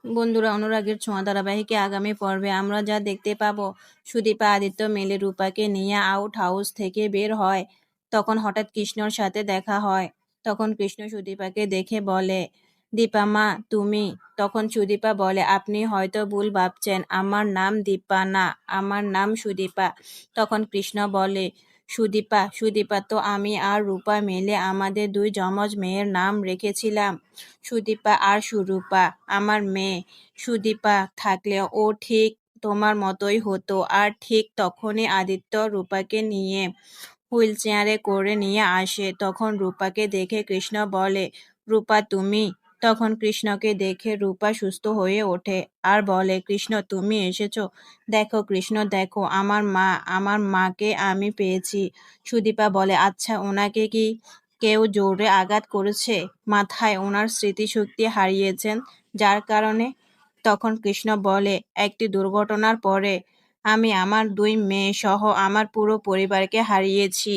বন্ধুরা, অনুরাগের ছোঁয়া ধারাবাহিকে আগামী পর্বে আমরা যা দেখতে পাবো, সুদীপা আদিত্য মিলে রূপাকে নিয়ে আউট হাউস থেকে বের হয়। তখন হঠাৎ কৃষ্ণর সাথে দেখা হয়। তখন কৃষ্ণ সুদীপাকে দেখে বলে, দীপা মা তুমি? তখন সুদীপা বলে, আপনি হয়তো ভুল ভাবছেন, আমার নাম দীপা না, আমার নাম সুদীপা। তখন কৃষ্ণ বলে, সুদীপা? সুদীপা তো আমি আর রূপা মিলে আমাদের দুই যমজ মেয়ের নাম রেখেছিলাম। সুদীপা আর সুরূপা আমার মেয়ে। সুদীপা থাকলে ও ঠিক তোমার মতোই হতো। আর ঠিক তখনই আদিত্য রূপাকে নিয়ে হুইল চেয়ারে করে নিয়ে আসে। তখন রূপাকে দেখে কৃষ্ণ বলে, রূপা তুমি? তখন কৃষ্ণকে দেখে রূপা সুস্থ হয়ে ওঠে আর বলে, কৃষ্ণ তুমি এসেছো? দেখো কৃষ্ণ, দেখো আমার মাকে আমি পেয়েছি। সুদীপা বলে, আচ্ছা ওনাকে কি কেউ জোরে আঘাত করেছে? মাথায় ওনার স্মৃতিশক্তি হারিয়েছেন যার কারণে? তখন কৃষ্ণ বলে, একটি দুর্ঘটনার পরে আমি আমার দুই মেয়ে সহ আমার পুরো পরিবারকে হারিয়েছি।